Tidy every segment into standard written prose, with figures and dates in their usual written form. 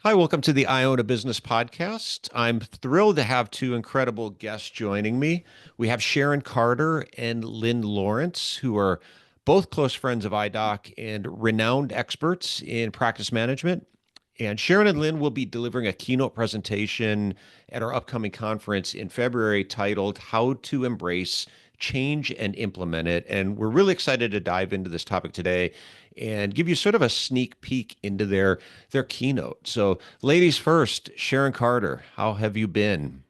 Hi, welcome to the Iona Business Podcast. I'm thrilled to have two incredible guests joining me. We have Sharon Carter and Lynn Lawrence, who are both close friends of IDOC and renowned experts in practice management. And Sharon and Lynn will be delivering a keynote presentation at our upcoming conference in February titled How to Embrace Change and Implement It. And we're really excited to dive into this topic today and give you sort of a sneak peek into their keynote. So, ladies first, Sharon Carter, how have you been?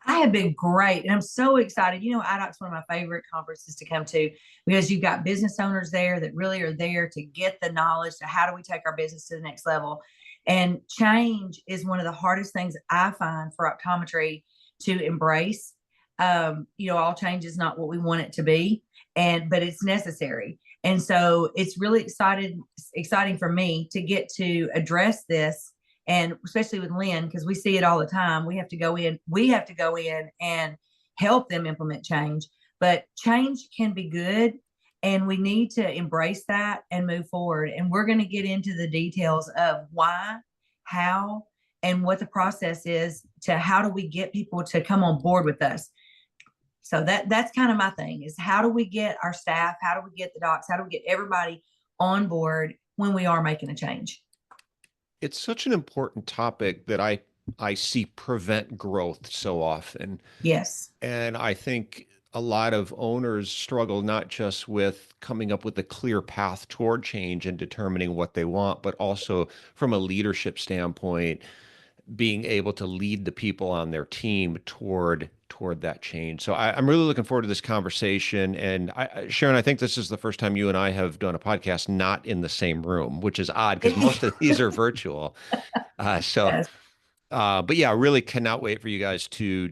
I have been great. And I'm so excited. IDOC's one of my favorite conferences to come to because you've got business owners there that really are there to get the knowledge to how do we take our business to the next level. And change is one of the hardest things I find for optometry to embrace. All change is not what we want it to be, but it's necessary. And so it's really exciting for me to get to address this, and especially with Lynn, because we see it all the time. We have to go in and help them implement change. But change can be good, and we need to embrace that and move forward. And we're going to get into the details of why, how, and what the process is to how do we get people to come on board with us. So that's kind of my thing, is how do we get our staff, how do we get the docs, how do we get everybody on board when we are making a change? It's such an important topic that I see prevent growth so often. Yes. And I think a lot of owners struggle not just with coming up with a clear path toward change and determining what they want, but also from a leadership standpoint, being able to lead the people on their team toward that change. So I'm really looking forward to this conversation. And Sharon, I think this is the first time you and I have done a podcast not in the same room, which is odd because most of these are virtual. Uh, so, Yes. but yeah, I really cannot wait for you guys to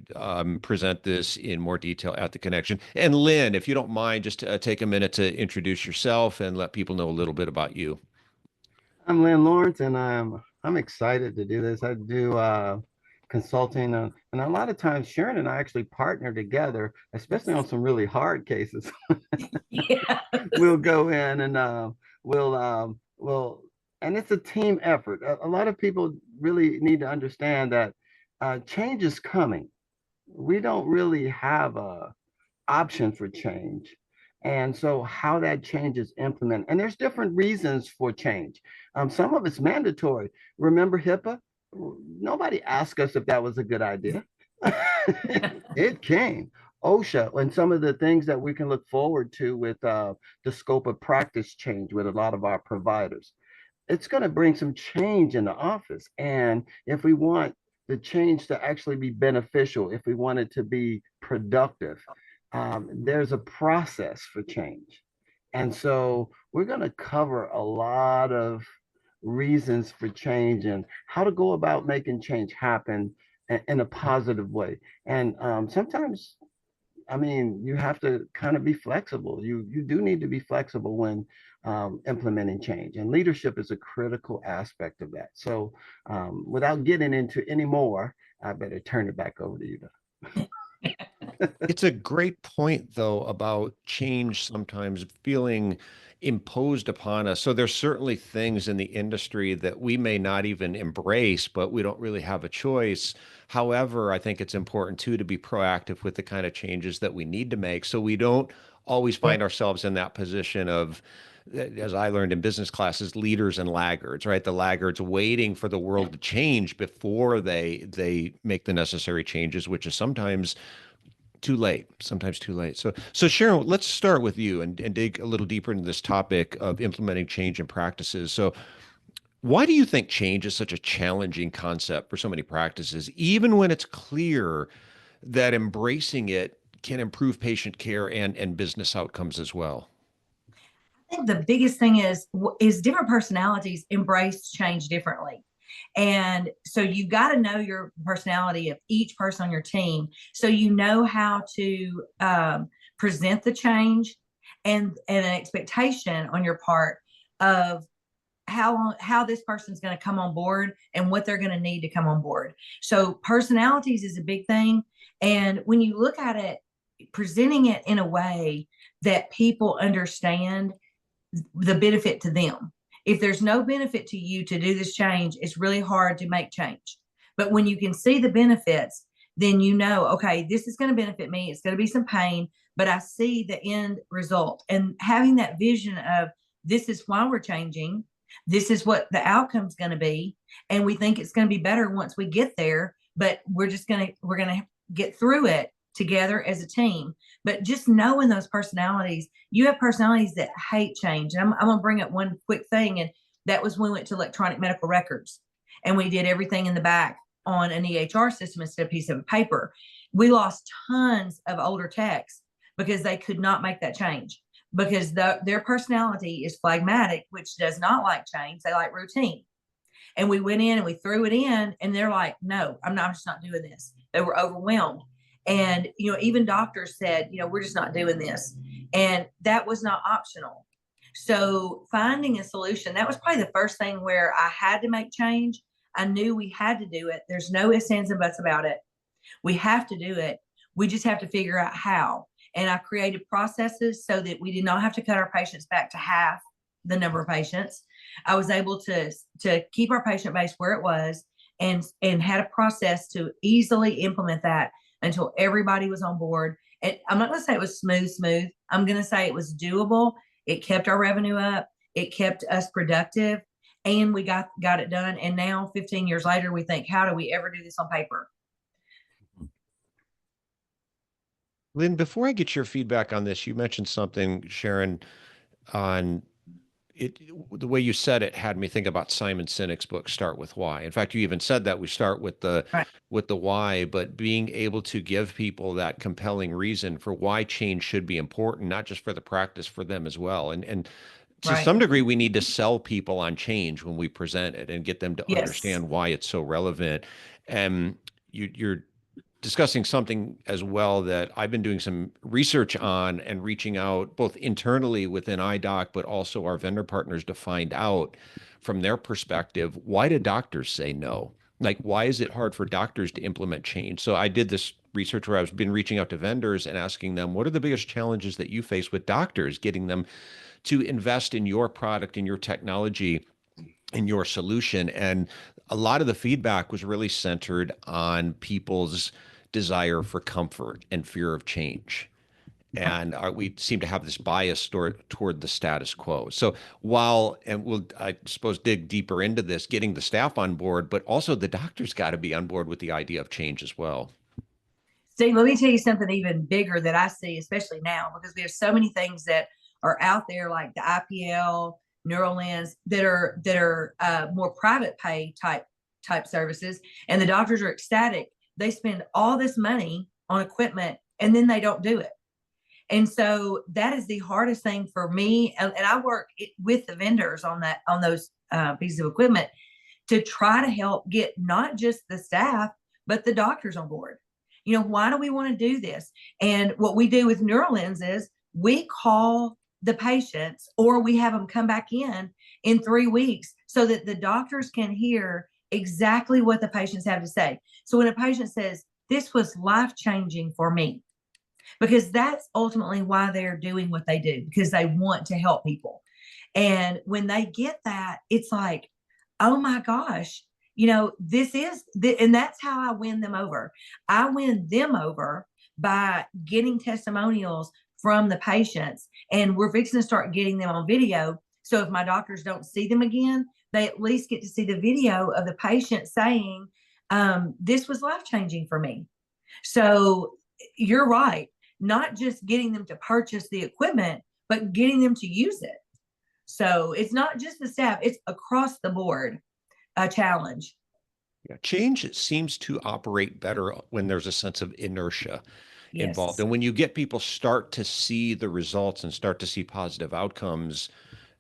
present this in more detail at the connection. And Lynn, if you don't mind, just take a minute to introduce yourself and let people know a little bit about you. I'm Lynn Lawrence, and I'm excited to do this. I do consulting, and a lot of times Sharon and I actually partner together, especially on some really hard cases. Yeah. We'll go in and we'll, and it's a team effort. A lot of people really need to understand that change is coming. We don't really have a option for change. And so how that change is implemented, and there's different reasons for change. Some of it's mandatory. Remember HIPAA? Nobody asked us if that was a good idea. It came. OSHA and some of the things that we can look forward to with the scope of practice change with a lot of our providers. It's going to bring some change in the office. And if we want the change to actually be beneficial, if we want it to be productive, there's a process for change. And so we're going to cover a lot of reasons for change and how to go about making change happen in a positive way. And sometimes, I mean, you have to kind of be flexible. You do need to be flexible when implementing change, and leadership is a critical aspect of that. So, without getting into any more, I better turn it back over to you. It's a great point, though, about change sometimes feeling imposed upon us. So there's certainly things in the industry that we may not even embrace, but we don't really have a choice. However, I think it's important too to be proactive with the kind of changes that we need to make so we don't always Yeah. find ourselves in that position of, as I learned in business classes, leaders and laggards, right? The laggards waiting for the world to change before they make the necessary changes, which is sometimes too late. So Sharon, let's start with you and dig a little deeper into this topic of implementing change in practices. So why do you think change is such a challenging concept for so many practices, even when it's clear that embracing it can improve patient care and business outcomes as well? I think the biggest thing is different personalities embrace change differently. And so you got to know your personality of each person on your team, so you know how to present the change, and an expectation on your part of how this person's going to come on board and what they're going to need to come on board. So personalities is a big thing. And when you look at it, presenting it in a way that people understand the benefit to them If there's no benefit to you to do this change, it's really hard to make change. But when you can see the benefits, then you know, okay, this is going to benefit me. It's going to be some pain, but I see the end result. And having that vision of this is why we're changing, this is what the outcome's going to be, and we think it's going to be better once we get there, but we're going to get through it together as a team. But just knowing those personalities, you have personalities that hate change. And I'm going to bring up one quick thing, and that was when we went to electronic medical records, and we did everything in the back on an EHR system instead of a piece of paper. We lost tons of older techs because they could not make that change, because their personality is phlegmatic, which does not like change. They like routine. And we went in and we threw it in, and they're like, no, I'm just not doing this. They were overwhelmed. And, even doctors said, we're just not doing this. And that was not optional. So finding a solution, that was probably the first thing where I had to make change. I knew we had to do it. There's no ifs, ands, and buts about it. We have to do it. We just have to figure out how. And I created processes so that we did not have to cut our patients back to half the number of patients. I was able to keep our patient base where it was, and had a process to easily implement that until everybody was on board. And I'm not going to say it was smooth. I'm going to say it was doable. It kept our revenue up. It kept us productive, and we got it done. And now 15 years later, we think, how do we ever do this on paper? Lynn, before I get your feedback on this, you mentioned something, Sharon, on it. The way you said it had me think about Simon Sinek's book, Start With Why. In fact, you even said that we start with the why, but being able to give people that compelling reason for why change should be important, not just for the practice, for them as well. And to some degree, we need to sell people on change when we present it and get them to understand why it's so relevant. And you're discussing something as well that I've been doing some research on and reaching out both internally within IDOC, but also our vendor partners to find out from their perspective, why do doctors say no? Like, why is it hard for doctors to implement change? So I did this research where I've been reaching out to vendors and asking them, what are the biggest challenges that you face with doctors, getting them to invest in your product, in your technology, in your solution? And a lot of the feedback was really centered on people's desire for comfort and fear of change. And we seem to have this bias toward the status quo. So and we'll, I suppose, dig deeper into this, getting the staff on board, but also the doctors got to be on board with the idea of change as well. Steve, let me tell you something even bigger that I see, especially now, because we have so many things that are out there, like the IPL, NeuroLens, that are more private pay type services, and the doctors are ecstatic. They spend all this money on equipment, and then they don't do it. And so that is the hardest thing for me. And I work with the vendors on those pieces of equipment to try to help get not just the staff, but the doctors on board. Why do we want to do this? And what we do with NeuroLens is we call the patients, or we have them come back in 3 weeks so that the doctors can hear exactly what the patients have to say. So when a patient says, this was life-changing for me, because that's ultimately why they're doing what they do, because they want to help people. And when they get that, it's like, oh my gosh, this is, and that's how I win them over. I win them over by getting testimonials from the patients, and we're fixing to start getting them on video. So if my doctors don't see them again, they at least get to see the video of the patient saying, this was life-changing for me. So you're right, not just getting them to purchase the equipment, but getting them to use it. So it's not just the staff, it's across the board a challenge. Yeah, change seems to operate better when there's a sense of inertia involved. And when you get people start to see the results and start to see positive outcomes,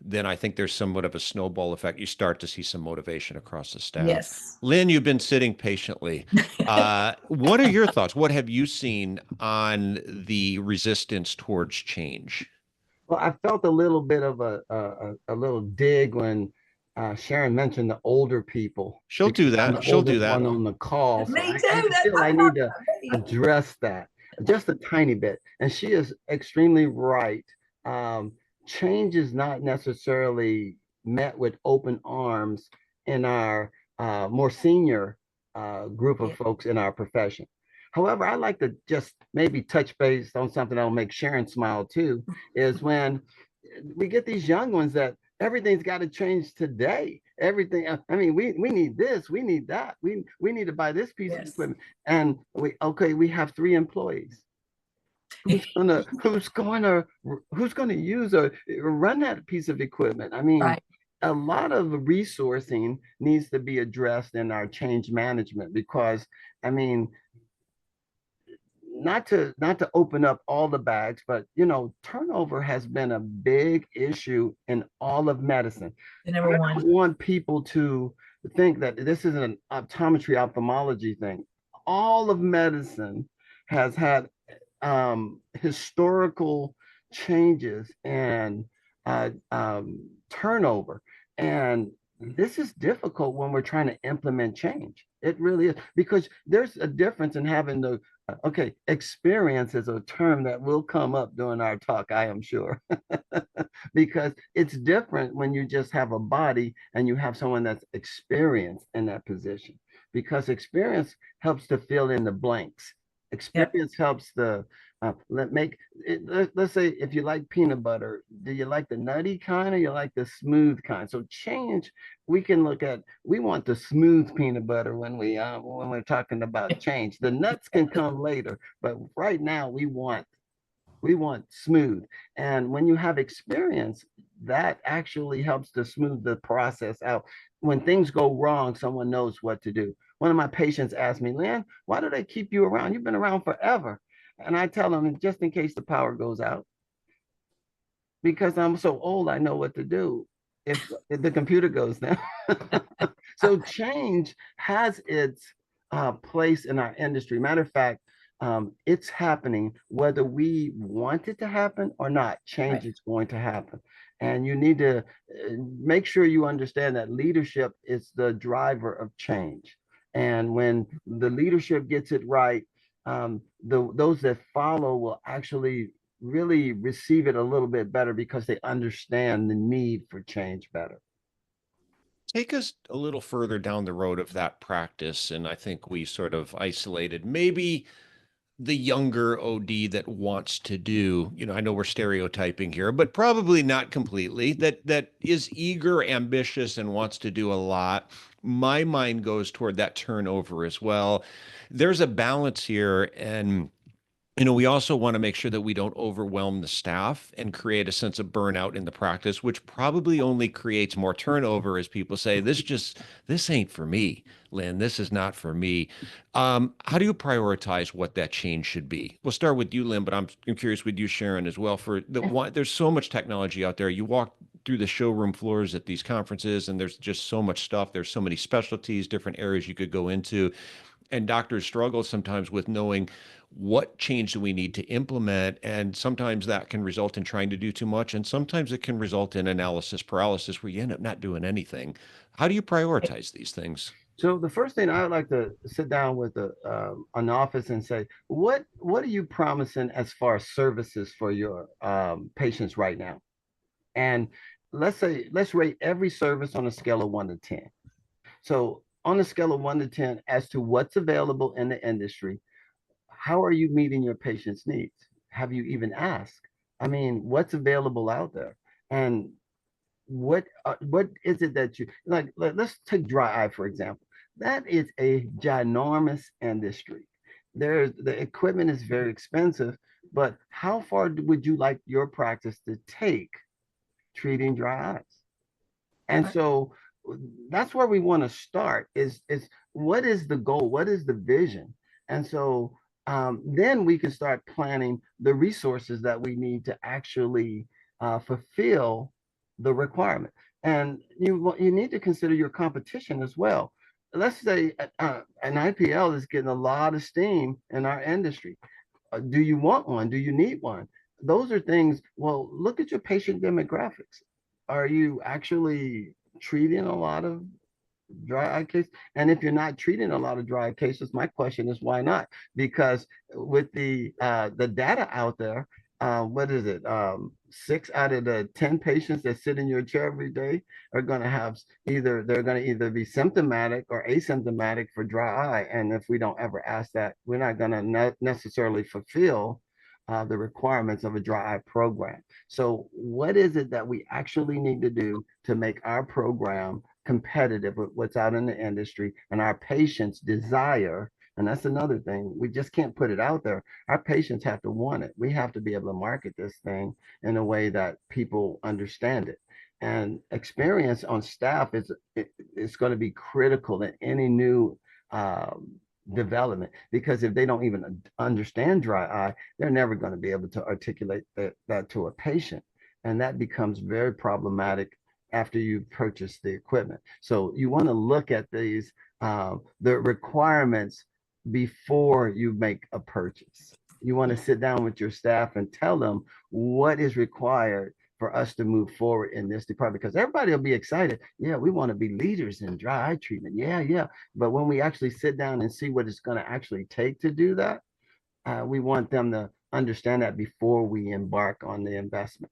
then I think there's somewhat of a snowball effect. You start to see some motivation across the staff. Yes. Lynn, you've been sitting patiently. What are your thoughts? What have you seen on the resistance towards change? Well, I felt a little bit of a little dig when Sharon mentioned the older people. She'll do that. She'll do that. One on the call. So Me too. I feel I need to address that just a tiny bit. And she is extremely right. Change is not necessarily met with open arms in our more senior group of folks in our profession. However, I like to just maybe touch base on something that'll make Sharon smile too, is when we get these young ones that everything's got to change today. Everything. I mean, we need this, we need that, we need to buy this piece of equipment, and we have 3 employees. Who's gonna use or run that piece of equipment? I mean, Right. a lot of resourcing needs to be addressed in our change management, because I mean, not to open up all the bags, but turnover has been a big issue in all of medicine. The I number don't one. want people to think that this is an optometry ophthalmology thing. All of medicine has had historical changes and turnover. And this is difficult when we're trying to implement change. It really is, because there's a difference in having the, experience is a term that will come up during our talk, I am sure. Because it's different when you just have a body and you have someone that's experienced in that position, because experience helps to fill in the blanks. Experience helps the let's say if you like peanut butter, do you like the nutty kind or you like the smooth kind? So change, we can look at, we want the smooth peanut butter when we're talking about change. The nuts can come later, but right now we want smooth. And when you have experience, that actually helps to smooth the process out. When things go wrong, someone knows what to do. One of my patients asked me, Lynn, why do they keep you around? You've been around forever. And I tell them, just in case the power goes out, because I'm so old, I know what to do if the computer goes down. So change has its place in our industry. Matter of fact, it's happening whether we want it to happen or not. Change is going to happen. And you need to make sure you understand that leadership is the driver of change. And when the leadership gets it right, those that follow will actually really receive it a little bit better, because they understand the need for change better. Take us a little further down the road of that practice. And I think we sort of isolated maybe the younger OD that wants to do, I know we're stereotyping here, but probably not completely, that is eager, ambitious, and wants to do a lot. My mind goes toward that turnover as well. There's a balance here, and we also want to make sure that we don't overwhelm the staff and create a sense of burnout in the practice, which probably only creates more turnover as people say, this ain't for me, Lynn, this is not for me. How do you prioritize what that change should be? We'll start with you, Lynn, but I'm curious with you, Sharon, as well. There's so much technology out there. You walk through the showroom floors at these conferences, and there's just so much stuff. There's so many specialties, different areas you could go into. And doctors struggle sometimes with knowing what change do we need to implement. And sometimes that can result in trying to do too much. And sometimes it can result in analysis paralysis where you end up not doing anything. How do you prioritize these things? So the first thing I would like to sit down with an office and say, what are you promising as far as services for your patients right now? And let's rate every service on a scale of 1 to 10. So on a scale of 1 to 10, as to what's available in the industry, how are you meeting your patient's needs? Have you even asked? I mean, what's available out there? And what is it that you like? Let's take dry eye, for example. That is a ginormous industry. The equipment is very expensive, but how far would you like your practice to take treating dry eyes? And so that's where we want to start, is what is the goal? What is the vision? And so then we can start planning the resources that we need to actually fulfill the requirement. And you need to consider your competition as well. Let's say an IPL is getting a lot of steam in our industry. Do you want one? Do you need one? Those are things. Well, look at your patient demographics. Are you actually treating a lot of dry eye cases? And if you're not treating a lot of dry eye cases, my question is why not? Because with the data out there, what is it? 6 out of the 10 patients that sit in your chair every day are going to have they're going to either be symptomatic or asymptomatic for dry eye. And if we don't ever ask that, we're not going to necessarily fulfill the requirements of a dry eye program. So what is it that we actually need to do to make our program competitive with what's out in the industry and our patients' desire? And that's another thing. We just can't put it out there. Our patients have to want it. We have to be able to market this thing in a way that people understand it. And experience on staff is going to be critical in any new development, because if they don't even understand dry eye, they're never going to be able to articulate that to a patient. And that becomes very problematic after you've purchased the equipment. So you want to look at these, the requirements before you make a purchase. You want to sit down with your staff and tell them what is required for us to move forward in this department, because everybody will be excited. Yeah, we want to be leaders in dry eye treatment. Yeah. But when we actually sit down and see what it's going to actually take to do that, we want them to understand that before we embark on the investment.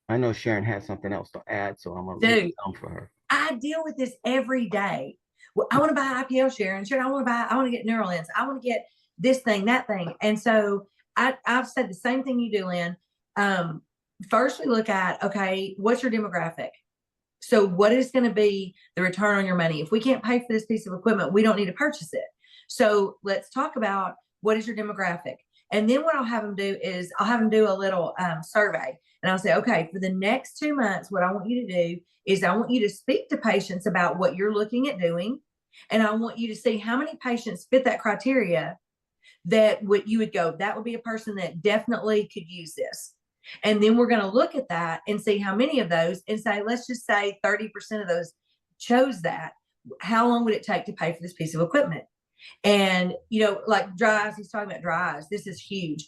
I know Sharon has something else to add, so I'm going to leave it down for her. I deal with this every day. Well, I want to buy IPL, Sharon. Sharon, I want to get Neuralens. I want to get this thing, that thing. And so I've said the same thing you do, Lynn. First we look at, okay, what's your demographic? So what is going to be the return on your money? If we can't pay for this piece of equipment, we don't need to purchase it. So let's talk about what is your demographic. And then what I'll have them do is I'll have them do a little survey. And I'll say, okay, for the next 2 months, what I want you to do is I want you to speak to patients about what you're looking at doing. And I want you to see how many patients fit that criteria that you would go, that would be a person that definitely could use this. And then we're going to look at that and see how many of those, and say, let's just say 30% of those chose that. How long would it take to pay for this piece of equipment? And, like dry eyes, he's talking about dry eyes. This is huge.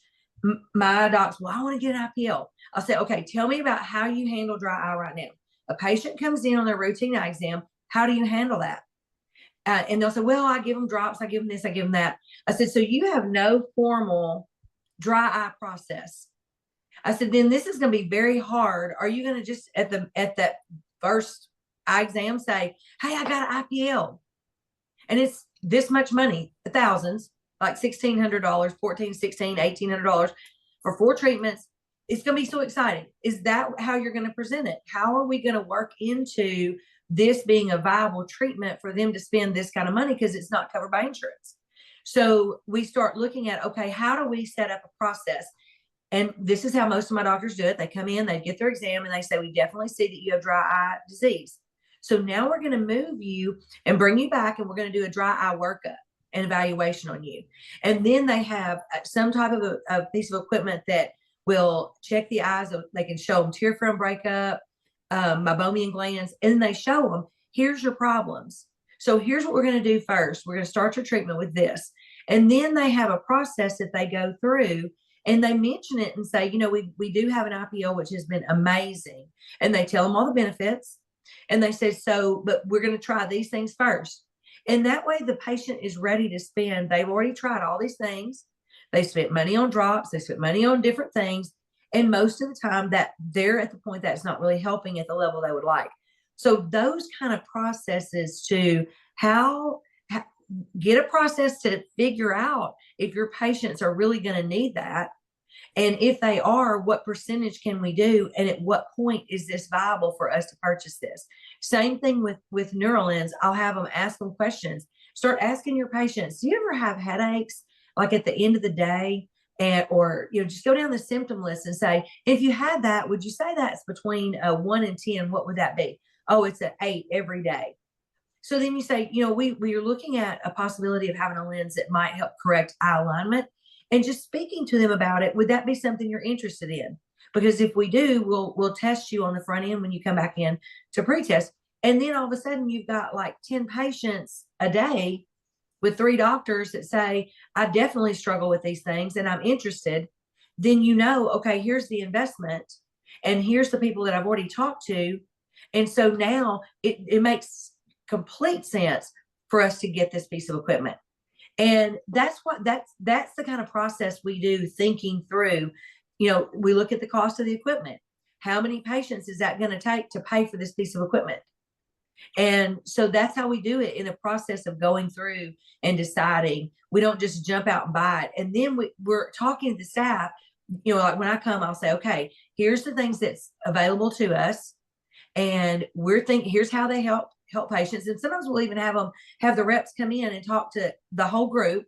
My docs, well, I want to get an IPL. I'll say, okay, tell me about how you handle dry eye right now. A patient comes in on their routine eye exam. How do you handle that? And they'll say, well, I give them drops. I give them this, I give them that. I said, so you have no formal dry eye process. I said, then this is going to be very hard. Are you going to just at that first eye exam say, hey, I got an IPL, and it's this much money, thousands, like $1,600, $1,400, $1,600, $1,800 for 4 treatments. It's going to be so exciting. Is that how you're going to present it? How are we going to work into this being a viable treatment for them to spend this kind of money, because it's not covered by insurance? So we start looking at, okay, how do we set up a process? And this is how most of my doctors do it. They come in, they get their exam, and they say, we definitely see that you have dry eye disease. So now we're going to move you and bring you back, and we're going to do a dry eye workup and evaluation on you. And then they have some type of a piece of equipment that will check the eyes. They can show them tear film breakup, meibomian glands, and they show them, here's your problems. So here's what we're going to do first. We're going to start your treatment with this. And then they have a process that they go through, and they mention it and say, we do have an IPO, which has been amazing. And they tell them all the benefits. And they say, but we're going to try these things first. And that way the patient is ready to spend. They've already tried all these things. They spent money on drops. They spent money on different things. And most of the time that they're at the point that's not really helping at the level they would like. So those kind of processes to get a process to figure out if your patients are really going to need that. And if they are, what percentage can we do? And at what point is this viable for us to purchase this? Same thing with Neuralens. I'll have them ask them questions. Start asking your patients, do you ever have headaches like at the end of the day? Or just go down the symptom list and say, if you had that, would you say that's between 1 and 10? What would that be? Oh, it's an 8 every day. So then you say, we are looking at a possibility of having a lens that might help correct eye alignment, and just speaking to them about it. Would that be something you're interested in? Because if we do, we'll test you on the front end when you come back in to pretest. And then all of a sudden you've got like 10 patients a day with 3 doctors that say, I definitely struggle with these things and I'm interested. Then okay, here's the investment, and here's the people that I've already talked to. And so now it makes complete sense for us to get this piece of equipment. And that's the kind of process we do, thinking through, we look at the cost of the equipment. How many patients is that going to take to pay for this piece of equipment? And so that's how we do it, in a process of going through and deciding. We don't just jump out and buy it. And then we're talking to the staff, like when I come, I'll say, okay, here's the things that's available to us. And we're thinking, here's how they help patients. And sometimes we'll even have the reps come in and talk to the whole group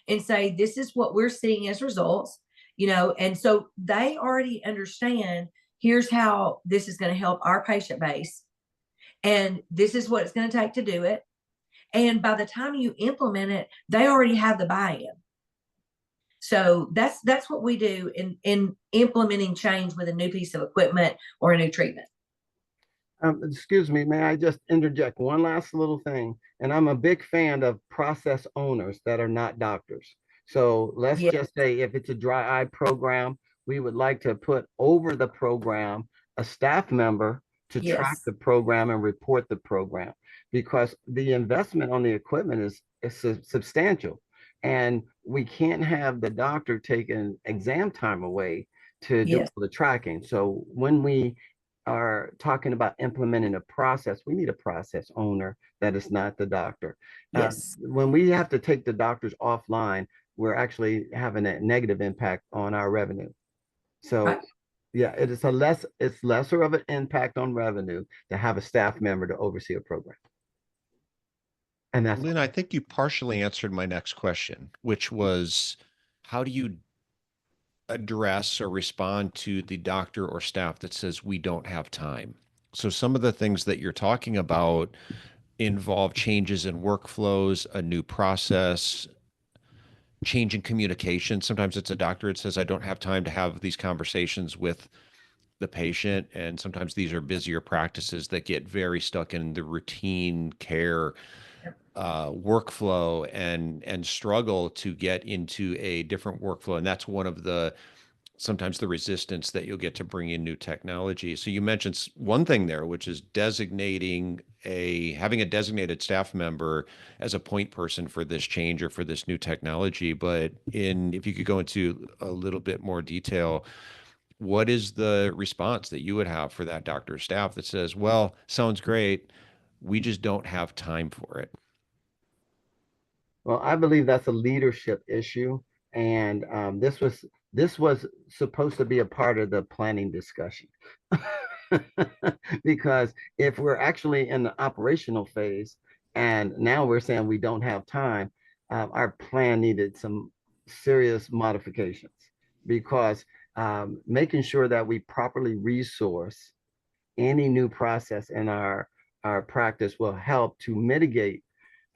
and say, this is what we're seeing as results, and so they already understand, here's how this is going to help our patient base. And this is what it's going to take to do it. And by the time you implement it, they already have the buy-in. So that's what we do in implementing change with a new piece of equipment or a new treatment. Excuse me, may I just interject one last little thing? And I'm a big fan of process owners that are not doctors. So let's just say if it's a dry eye program, we would like to put over the program a staff member to track the program and report the program, because the investment on the equipment is substantial. And we can't have the doctor taking exam time away to do the tracking. So when we are talking about implementing a process, we need a process owner that is not the doctor. When we have to take the doctors offline, we're actually having a negative impact on our revenue. So it's lesser of an impact on revenue to have a staff member to oversee a program. And that's Lynn, I think you partially answered my next question, which was, how do you address or respond to the doctor or staff that says we don't have time? So some of the things that you're talking about involve changes in workflows, a new process, change in communication. Sometimes it's a doctor that says, I don't have time to have these conversations with the patient. And sometimes these are busier practices that get very stuck in the routine care workflow and struggle to get into a different workflow. And that's one of the sometimes the resistance that you'll get to bring in new technology. So you mentioned one thing there, which is having a designated staff member as a point person for this change or for this new technology. But if you could go into a little bit more detail, what is the response that you would have for that doctor or staff that says, well, sounds great, we just don't have time for it? Well, I believe that's a leadership issue. And this was supposed to be a part of the planning discussion. Because if we're actually in the operational phase and now we're saying we don't have time, our plan needed some serious modifications, because making sure that we properly resource any new process in our practice will help to mitigate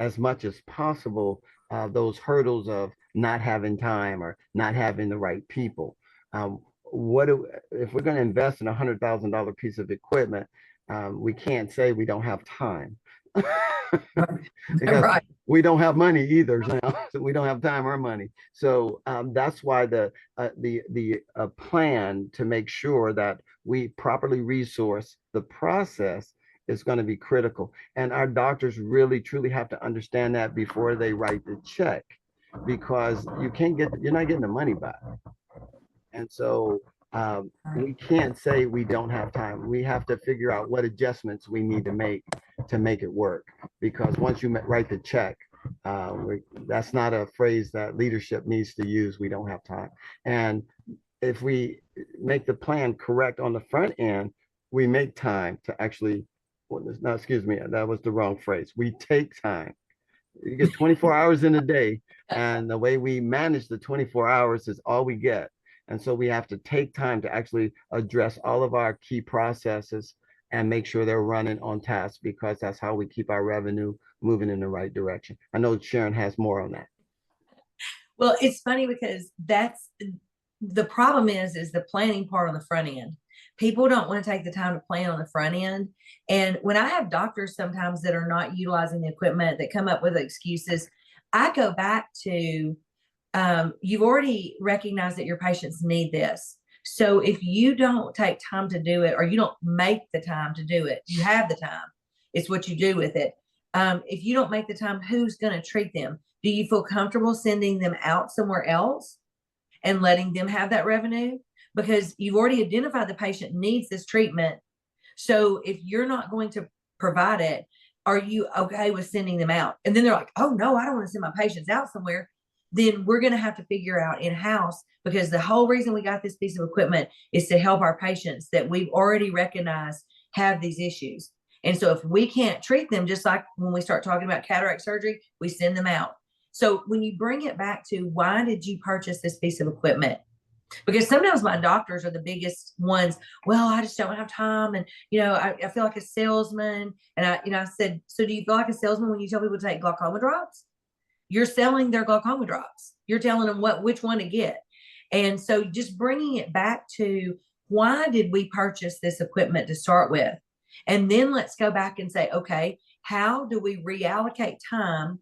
as much as possible those hurdles of not having time or not having the right people. If we're going to invest in $100,000 piece of equipment, we can't say we don't have time. Because we don't have money either now. So we don't have time or money. So that's why the plan to make sure that we properly resource the process is going to be critical. And our doctors really truly have to understand that before they write the check, because you're not getting the money back. And so we can't say we don't have time. We have to figure out what adjustments we need to make it work. Because once you write the check, that's not a phrase that leadership needs to use. We don't have time. And if we make the plan correct on the front end, we make time to actually, no, excuse me, that was the wrong phrase. We take time. You get 24 hours in a day, and the way we manage the 24 hours is all we get. And so we have to take time to actually address all of our key processes and make sure they're running on task, because that's how we keep our revenue moving in the right direction. I know Sharon has more on that. Well, it's funny because that's the problem is the planning part on the front end. People don't want to take the time to plan on the front end. And when I have doctors sometimes that are not utilizing the equipment, that come up with excuses, I go back to, you've already recognized that your patients need this. So if you don't take time to do it, or you don't make the time to do it, you have the time. It's what you do with it. If you don't make the time, who's going to treat them? Do you feel comfortable sending them out somewhere else and letting them have that revenue? Because you've already identified the patient needs this treatment. So if you're not going to provide it, are you okay with sending them out? And then they're like, oh no, I don't want to send my patients out somewhere. Then we're going to have to figure out in-house, because the whole reason we got this piece of equipment is to help our patients that we've already recognized have these issues. And so if we can't treat them, just like when we start talking about cataract surgery, we send them out. So when you bring it back to why did you purchase this piece of equipment? Because sometimes my doctors are the biggest ones. Well, I just don't have time. And, I feel like a salesman. And I said, so do you feel like a salesman when you tell people to take glaucoma drops? You're selling their glaucoma drops. You're telling them which one to get. And so just bringing it back to why did we purchase this equipment to start with? And then let's go back and say, okay, how do we reallocate time?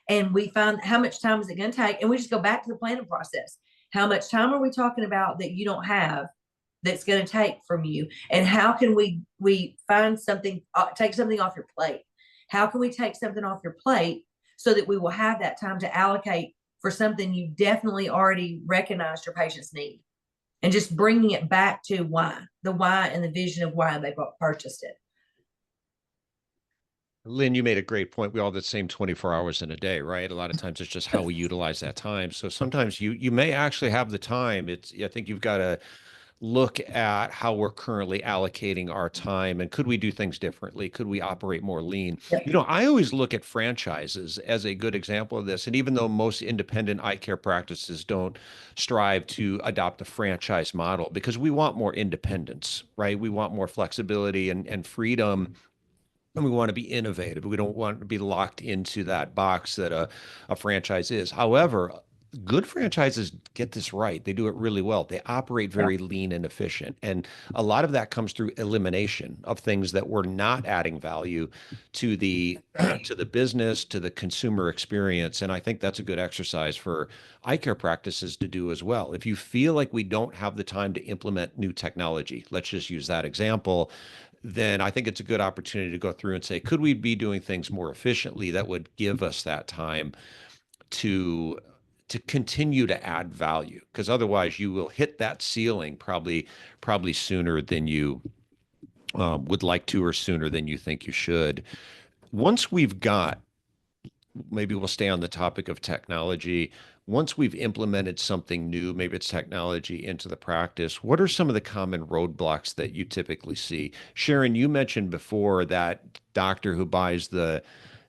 And we find how much time is it going to take? And we just go back to the planning process. How much time are we talking about that you don't have that's going to take from you? And how can we find something, take something off your plate? How can we take something off your plate so that we will have that time to allocate for something you definitely already recognized your patients need? And just bringing it back to the why and the vision of why they purchased it. Lynn, you made a great point. We all have the same 24 hours in a day, right? A lot of times it's just how we utilize that time. So sometimes you may actually have the time. I think you've got to look at how we're currently allocating our time, and could we do things differently? Could we operate more lean? Yep. I always look at franchises as a good example of this. And even though most independent eye care practices don't strive to adopt a franchise model, because we want more independence, right? We want more flexibility and freedom. And we want to be innovative. We don't want to be locked into that box that a franchise is. However, good franchises get this right. They do it really well. They operate very lean and efficient. And a lot of that comes through elimination of things that were not adding value to the business, to the consumer experience. And I think that's a good exercise for eye care practices to do as well. If you feel like we don't have the time to implement new technology, let's just use that example, then I think it's a good opportunity to go through and say, could we be doing things more efficiently that would give us that time to continue to add value? Because otherwise you will hit that ceiling probably sooner than you would like to, or sooner than you think you should. Once we've got, maybe we'll stay on the topic of technology. Once we've implemented something new, maybe it's technology, into the practice, what are some of the common roadblocks that you typically see? Sharon, you mentioned before that doctor who buys the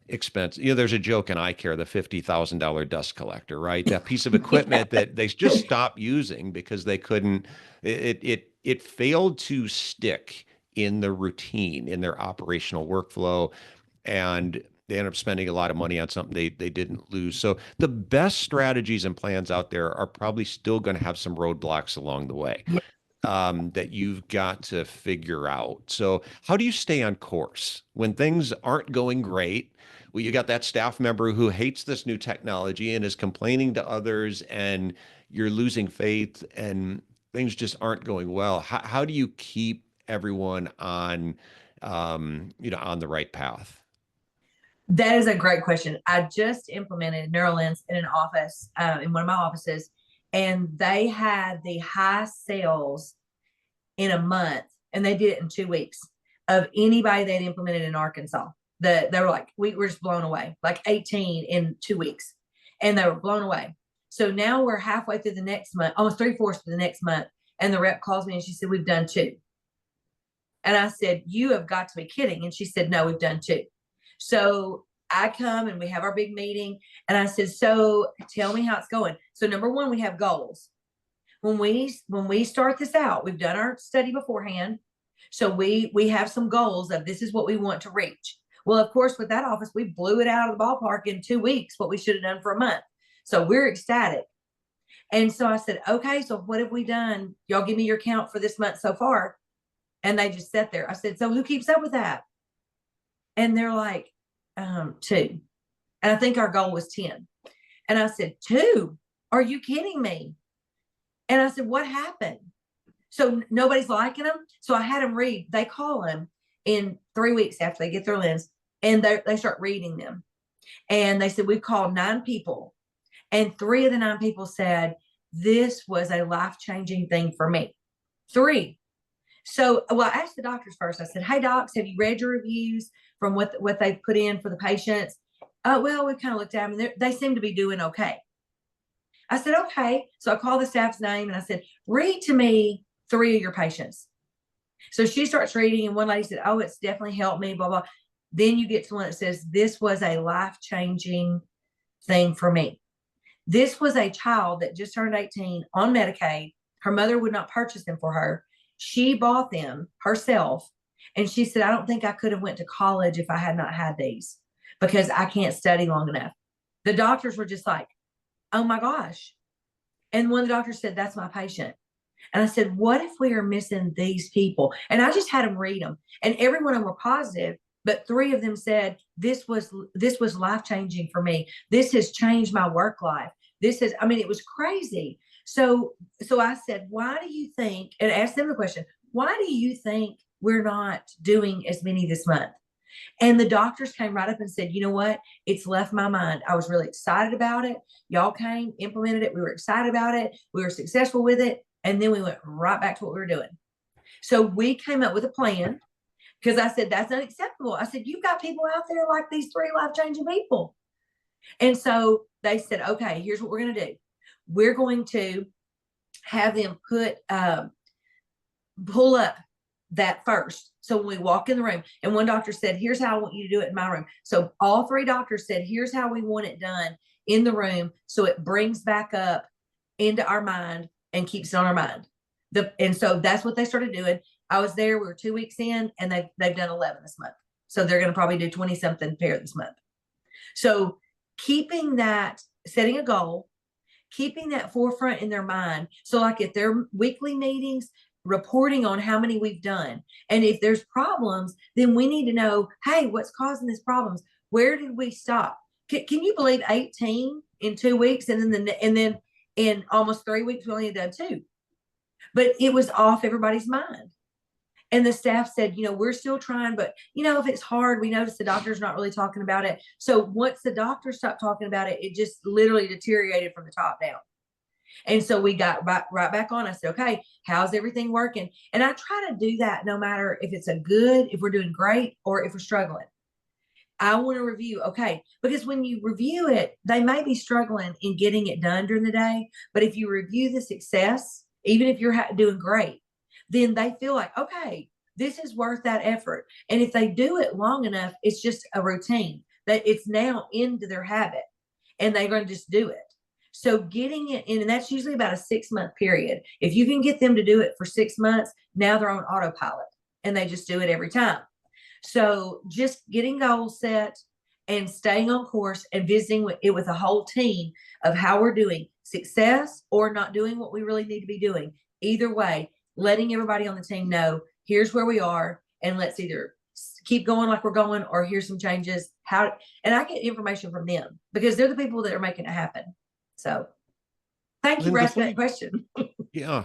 expense, there's a joke in eye care, the $50,000 dust collector, right? That piece of equipment that they just stopped using because they couldn't, it failed to stick in the routine, in their operational workflow, and they end up spending a lot of money on something they didn't lose. So the best strategies and plans out there are probably still going to have some roadblocks along the way that you've got to figure out. So how do you stay on course when things aren't going great? Well, you got that staff member who hates this new technology and is complaining to others, and you're losing faith and things just aren't going well. How do you keep everyone on the right path? That is a great question. I just implemented NeuroLens in an office, in one of my offices, and they had the high sales in a month, and they did it in 2 weeks, of anybody they'd implemented in Arkansas. They were like, we were just blown away, like 18 in 2 weeks, and they were blown away. So now we're halfway through the next month, almost 3/4 through the next month, and the rep calls me and she said, we've done 2. And I said, you have got to be kidding. And she said, no, we've done 2. So I come and we have our big meeting, and I said, so tell me how it's going. So number one, we have goals. When we start this out, we've done our study beforehand. So we have some goals of this is what we want to reach. Well, of course, with that office, we blew it out of the ballpark in 2 weeks, what we should have done for a month. So we're ecstatic. And so I said, okay, so what have we done? Y'all give me your count for this month so far. And they just sat there. I said, so who keeps up with that? And they're like, 2. And I think our goal was 10. And I said, 2? Are you kidding me? And I said, what happened? So nobody's liking them. So I had them read. They call them in 3 weeks after they get their lens, and they start reading them. And they said, we've called 9 people, and 3 of the 9 people said, this was a life-changing thing for me. 3. So, well, I asked the doctors first. I said, hey, docs, have you read your reviews from what they put in for the patients? Well, we kind of looked at them, and they seem to be doing okay. I said, okay. So I called the staff's name and I said, read to me 3 of your patients. So she starts reading, and one lady said, oh, it's definitely helped me, blah, blah. Then you get to one that says, this was a life-changing thing for me. This was a child that just turned 18 on Medicaid. Her mother would not purchase them for her. She bought them herself. And she said, I don't think I could have went to college if I had not had these, because I can't study long enough. The doctors were just like, oh my gosh. And one of the doctors said, that's my patient. And I said, what if we are missing these people? And I just had them read them, and every one of them were positive, but 3 of them said, this was life-changing for me. This has changed my work life. It was crazy. So I said, why do you think, and asked them the question, why do you think we're not doing as many this month? And the doctors came right up and said, you know what? It's left my mind. I was really excited about it. Y'all came, implemented it. We were excited about it. We were successful with it. And then we went right back to what we were doing. So we came up with a plan, because I said, that's unacceptable. I said, you've got people out there like these 3 life-changing people. And so they said, okay, here's what we're going to do. We're going to have them pull up that first. So when we walk in the room, and one doctor said, here's how I want you to do it in my room. So all 3 doctors said, here's how we want it done in the room, so it brings back up into our mind and keeps it on our mind. And so that's what they started doing. I was there. We were 2 weeks in, and they've done 11 this month. So they're going to probably do 20 something pair this month. So keeping that, setting a goal, keeping that forefront in their mind. So like at their weekly meetings, reporting on how many we've done. And if there's problems, then we need to know, hey, what's causing these problems? Where did we stop? Can you believe 18 in 2 weeks? And then in almost 3 weeks, we only done 2. But it was off everybody's mind. And the staff said, we're still trying, but if it's hard, we noticed the doctor's not really talking about it. So once the doctor stopped talking about it, it just literally deteriorated from the top down. And so we got right back on. I said, okay, how's everything working? And I try to do that no matter if it's if we're doing great or if we're struggling. I want to review, okay, because when you review it, they may be struggling in getting it done during the day. But if you review the success, even if you're doing great, then they feel like, okay, this is worth that effort. And if they do it long enough, it's just a routine that it's now into their habit, and they're going to just do it. So getting it in, and that's usually about a 6-month period. If you can get them to do it for 6 months, now they're on autopilot and they just do it every time. So just getting goals set and staying on course and visiting it with a whole team of how we're doing, success or not doing what we really need to be doing. Either way, letting everybody on the team know, here's where we are, and let's either keep going like we're going, or here's some changes. And I get information from them because they're the people that are making it happen. So thank you for asking that question. Yeah.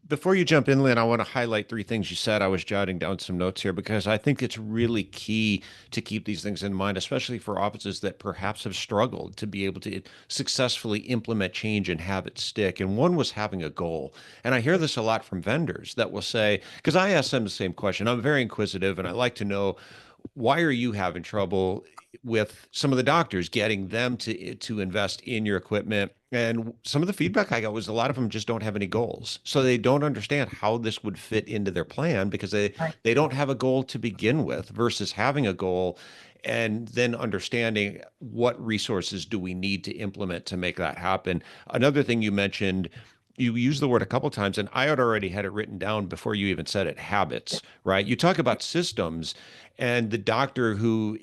Before you jump in, Lynn, I want to highlight 3 things you said. I was jotting down some notes here because I think it's really key to keep these things in mind, especially for offices that perhaps have struggled to be able to successfully implement change and have it stick. And one was having a goal. And I hear this a lot from vendors that will say, because I ask them the same question, I'm very inquisitive and I like to know, why are you having trouble with some of the doctors getting them to invest in your equipment? And some of the feedback I got was a lot of them just don't have any goals. So they don't understand how this would fit into their plan because they don't have a goal to begin with versus having a goal and then understanding what resources do we need to implement to make that happen. Another thing you mentioned, you used the word a couple times, and I had already had it written down before you even said it, habits, right? You talk about systems, and the doctor who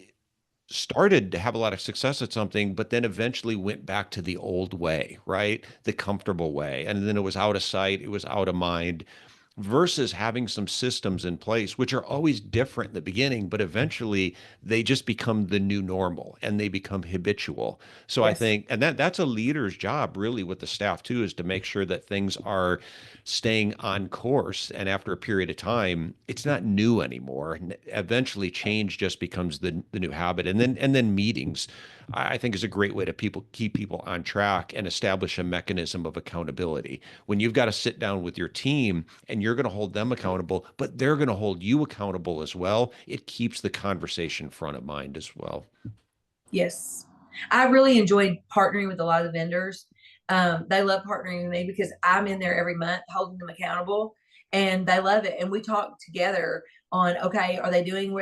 started to have a lot of success at something, but then eventually went back to the old way, right? The comfortable way. And then it was out of sight, it was out of mind. versus having some systems in place, which are always different in the beginning, but eventually they just become the new normal and they become habitual. So I Yes. think, and that's a leader's job really with the staff too, is to make sure that things are staying on course. And after a period of time, it's not new anymore. And eventually change just becomes the new habit. And then meetings, I think, is a great way to keep people on track and establish a mechanism of accountability. When you've got to sit down with your team and you're going to hold them accountable, but they're going to hold you accountable as well, it keeps the conversation front of mind as well. Yes. I really enjoyed partnering with a lot of the vendors. They love partnering with me because I'm in there every month holding them accountable, and they love it. And we talk together on, okay, are they doing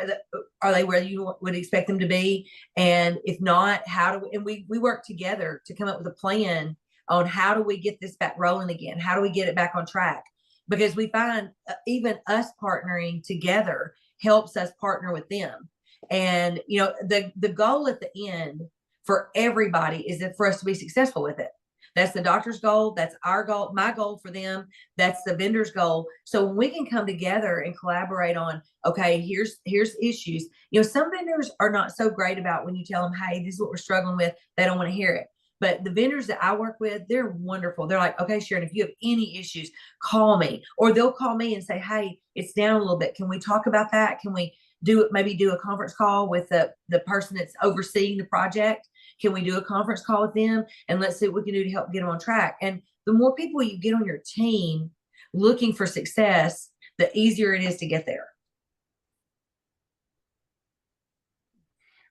are they where you would expect them to be? And if not, how do we, and we work together to come up with a plan on how do we get this back rolling again? How do we get it back on track? Because we find even us partnering together helps us partner with them. And the goal at the end for everybody is for us to be successful with it. That's the doctor's goal. That's our goal, my goal for them. That's the vendor's goal. So when we can come together and collaborate on, okay, here's issues. Some vendors are not so great about when you tell them, hey, this is what we're struggling with. They don't want to hear it. But the vendors that I work with, they're wonderful. They're like, okay, Sharon, if you have any issues, call me. Or they'll call me and say, hey, it's down a little bit. Can we talk about that? Can we maybe do a conference call with the person that's overseeing the project? Can we do a conference call with them and let's see what we can do to help get them on track? And the more people you get on your team looking for success, the easier it is to get there.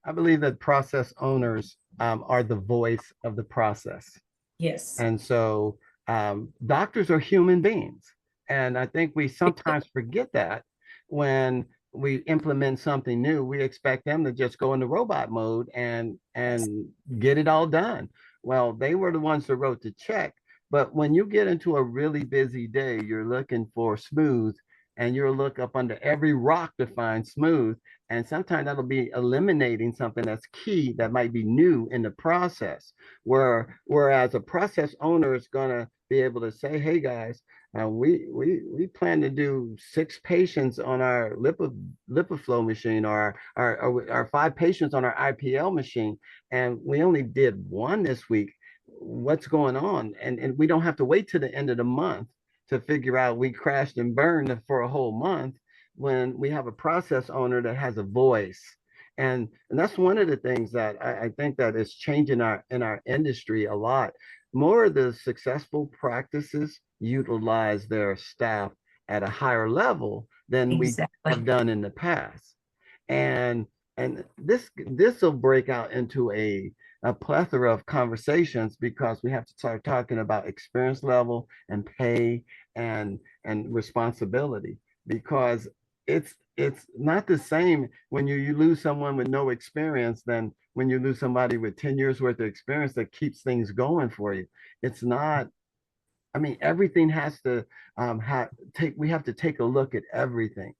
I believe that process owners are the voice of the process. Yes. And so doctors are human beings. And I think we sometimes forget that when we implement something new, we expect them to just go into robot mode and get it all done. Well, they were the ones that wrote the check. But when you get into a really busy day, you're looking for smooth, and you'll look up under every rock to find smooth. And sometimes that'll be eliminating something that's key that might be new in the process. Whereas a process owner is going to be able to say, hey guys, we plan to do 6 patients on our LipiFlow machine, or our 5 patients on our IPL machine, and we only did 1 this week. What's going on? And we don't have to wait to the end of the month to figure out we crashed and burned for a whole month, when we have a process owner that has a voice. And that's one of the things that I think that is changing in our industry a lot. More of the successful practices utilize their staff at a higher level than we have done in the past. And this will break out into a plethora of conversations, because we have to start talking about experience level and pay and responsibility, because it's not the same when you lose someone with no experience than when you lose somebody with 10 years worth of experience that keeps things going for you. It's not, I mean, everything has to we have to take a look at everything.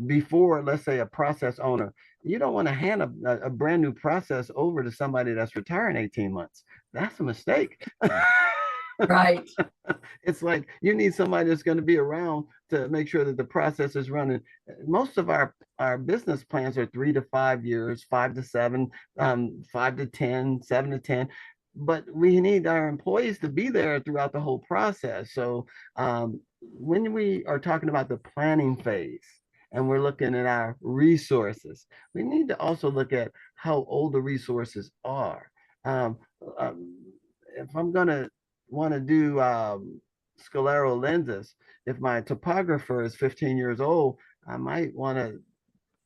Before, let's say, a process owner, you don't want to hand a brand new process over to somebody that's retiring 18 months. That's a mistake. Right. It's like you need somebody that's going to be around to make sure that the process is running. Most of our business plans are 3 to 5 years, 5 to 7, 5 to 10, 7 to 10. But we need our employees to be there throughout the whole process. So when we are talking about the planning phase and we're looking at our resources, we need to also look at how old the resources are. If I'm going to want to do scleral lenses, if my topographer is 15 years old, I might want to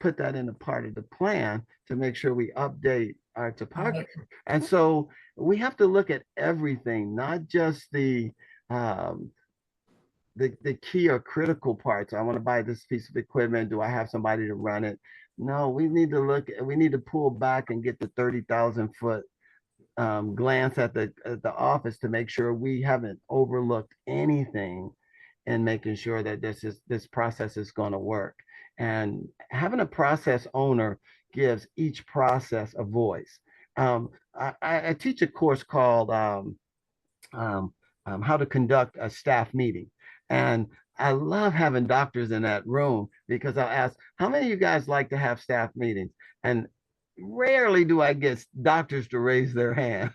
put that in a part of the plan to make sure we update our topography. Right. And so we have to look at everything, not just the key or critical parts. I want to buy this piece of equipment. Do I have somebody to run it? No, we need to pull back and get the 30,000 foot glance at the office to make sure we haven't overlooked anything, and making sure that this process is going to work. And having a process owner gives each process a voice. I teach a course called How to Conduct a Staff Meeting. And I love having doctors in that room because I'll ask, how many of you guys like to have staff meetings? And rarely do I get doctors to raise their hand.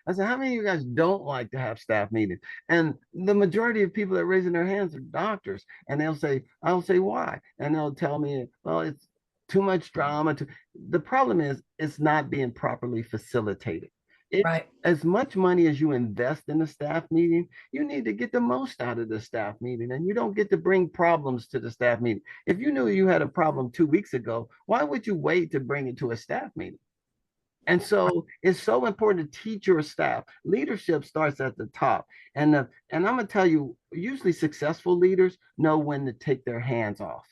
I said, how many of you guys don't like to have staff meetings? And the majority of people that are raising their hands are doctors. And I'll say, why? And they'll tell me, well, it's too much drama. The problem is it's not being properly facilitated. Right. As much money as you invest in a staff meeting, you need to get the most out of the staff meeting. And you don't get to bring problems to the staff meeting. If you knew you had a problem 2 weeks ago, why would you wait to bring it to a staff meeting? And so it's so important to teach your staff. Leadership starts at the top. And I'm going to tell you, usually successful leaders know when to take their hands off.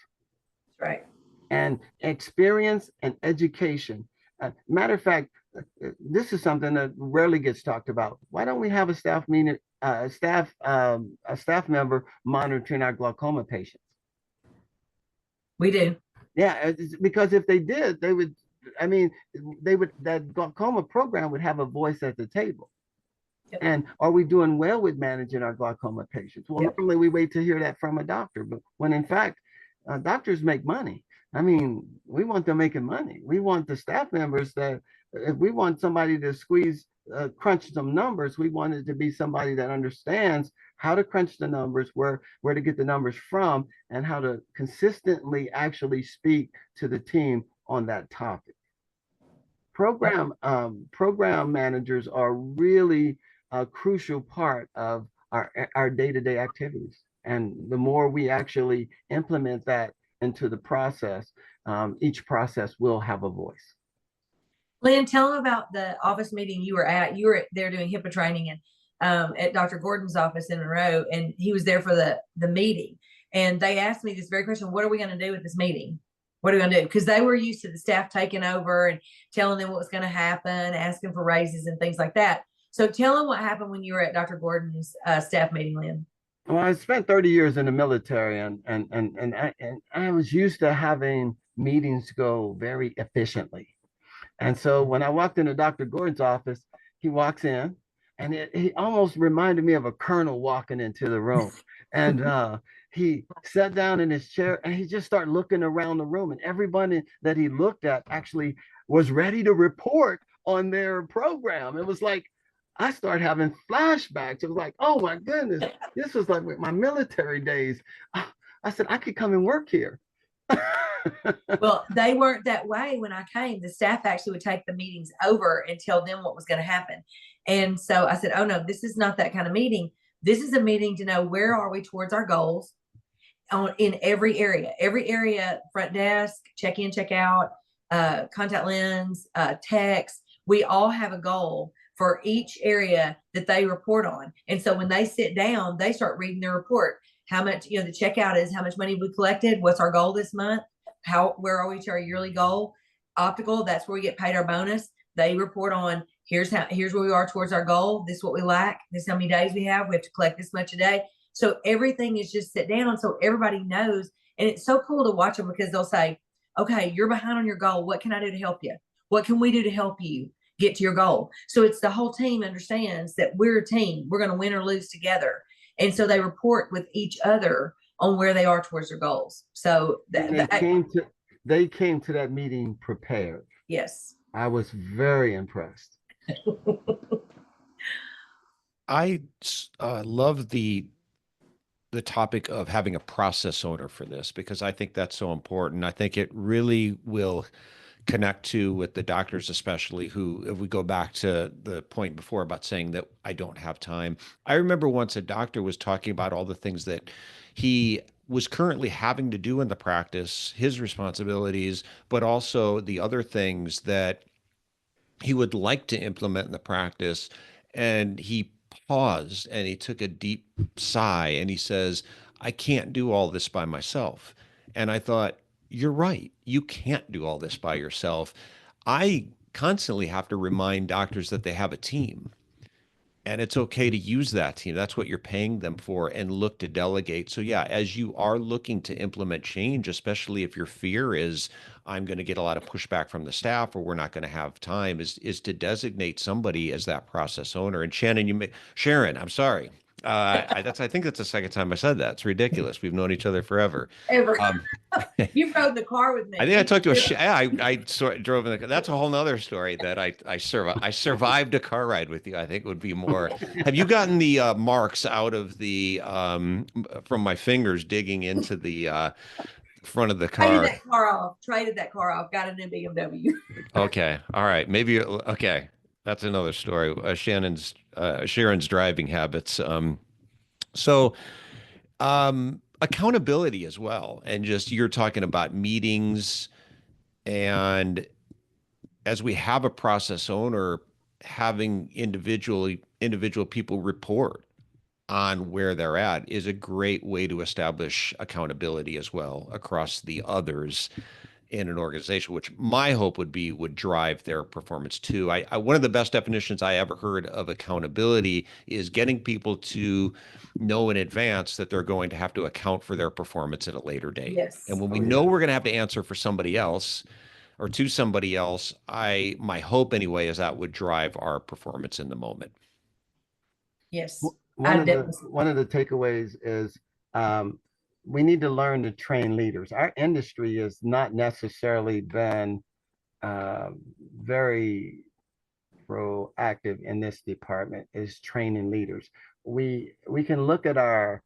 Right. And experience and education. Matter of fact, this is something that rarely gets talked about. Why don't we have a staff meeting, a staff member monitoring our glaucoma patients? We do. Yeah, because if they did, they would. I mean, that glaucoma program would have a voice at the table. Yep. And are we doing well with managing our glaucoma patients? Well, yep. Normally we wait to hear that from a doctor, but when in fact, doctors make money. I mean, we want them making money. We want the staff members that, if we want somebody to crunch some numbers, we want it to be somebody that understands how to crunch the numbers, where to get the numbers from, and how to consistently actually speak to the team on that topic. Program managers are really a crucial part of our day-to-day activities. And the more we actually implement that into the process, each process will have a voice. Lynn, tell them about the office meeting you were at. You were there doing HIPAA training and at Dr. Gordon's office in Monroe, and he was there for the meeting. And they asked me this very question: what are we going to do with this meeting? What are we going to do? Because they were used to the staff taking over and telling them what was going to happen, asking for raises and things like that. So tell them what happened when you were at Dr. Gordon's staff meeting, Lynn. Well, I spent 30 years in the military, and I was used to having meetings go very efficiently. And so when I walked into Dr. Gordon's office, he walks in, and he almost reminded me of a colonel walking into the room. And he sat down in his chair, and he just started looking around the room, and everybody that he looked at actually was ready to report on their program. It was like, I started having flashbacks. It was like, oh my goodness, this was like my military days. I said, I could come and work here. Well, they weren't that way when I came. The staff actually would take the meetings over and tell them what was going to happen. And so I said, oh no, this is not that kind of meeting. This is a meeting to know where are we towards our goals in every area, front desk, check in, check out, contact lens, text. We all have a goal for each area that they report on. And so when they sit down, they start reading their report. How much, the checkout is how much money we collected. What's our goal this month? Where are we to our yearly goal? Optical, that's where we get paid our bonus. They report on here's where we are towards our goal. This is what we lack. This is how many days we have. We have to collect this much a day. So everything is just sit down. So everybody knows. And it's so cool to watch them because they'll say, okay, you're behind on your goal. What can I do to help you? What can we do to help you get to your goal? So it's the whole team understands that we're a team. We're going to win or lose together. And so they report with each other on where they are towards their goals. So they came to that meeting prepared. Yes. I was very impressed. I love the topic of having a process owner for this, because I think that's so important. I think it really will connect to with the doctors, especially who, if we go back to the point before about saying that I don't have time. I remember once a doctor was talking about all the things that he was currently having to do in the practice, his responsibilities, but also the other things that he would like to implement in the practice. And he paused and he took a deep sigh and he says, I can't do all this by myself. And I thought, you're right. You can't do all this by yourself. I constantly have to remind doctors that they have a team. And it's okay to use that team. That's what you're paying them for, and look to delegate. So yeah, as you are looking to implement change, especially if your fear is, I'm going to get a lot of pushback from the staff, or we're not going to have time, is to designate somebody as that process owner. And Sharon, I'm sorry. I think that's the second time I said that. It's ridiculous. We've known each other forever. Ever. Um, You rode the car with I think I me. talked to I drove in the car. That's a whole nother story that I survived a car ride with you. I think would be more. Have you gotten the marks out of the from my fingers digging into the front of the Traded car? that car off. Traded that car off. Got a new BMW. Okay. All right. Maybe okay. That's another story. Sharon's driving habits. So accountability as well. And just you're talking about meetings, and as we have a process owner, having individual people report on where they're at is a great way to establish accountability as well across the others in an organization, which my hope would drive their performance too. One of the best definitions I ever heard of accountability is getting people to know in advance that they're going to have to account for their performance at a later date. And Yes. when we Oh, know yeah. we're going to have to answer for somebody else or to somebody else, my hope anyway is that would drive our performance in the moment. Yes. One I of the definitely. one of the takeaways is um, we need to learn to train leaders. Our industry has not necessarily been um, very proactive in this department is training leaders. We can look at our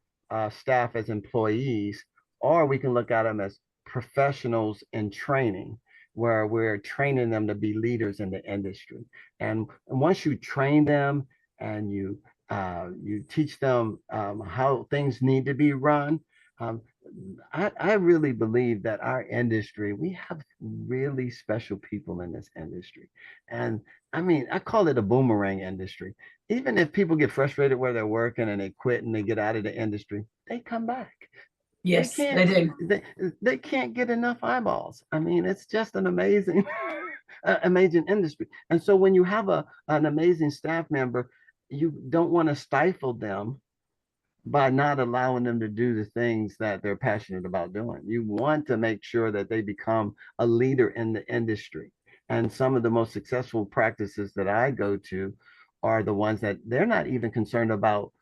staff as employees, or we can look at them as professionals in training, where we're training them to be leaders in the industry. And once you train them and you teach them how things need to be run, um, I really believe that our industry, we have really special people in this industry. And I mean, I call it a boomerang industry. Even if people get frustrated where they're working and they quit and they get out of the industry, they come back. They Yes, they can't do. they can't get enough eyeballs. I mean, it's just an amazing amazing industry. And so when you have an amazing staff member, you don't want to stifle them by not allowing them to do the things that they're passionate about doing. You want to make sure that they become a leader in the industry. And some of the most successful practices that I go to are the ones that they're not even concerned about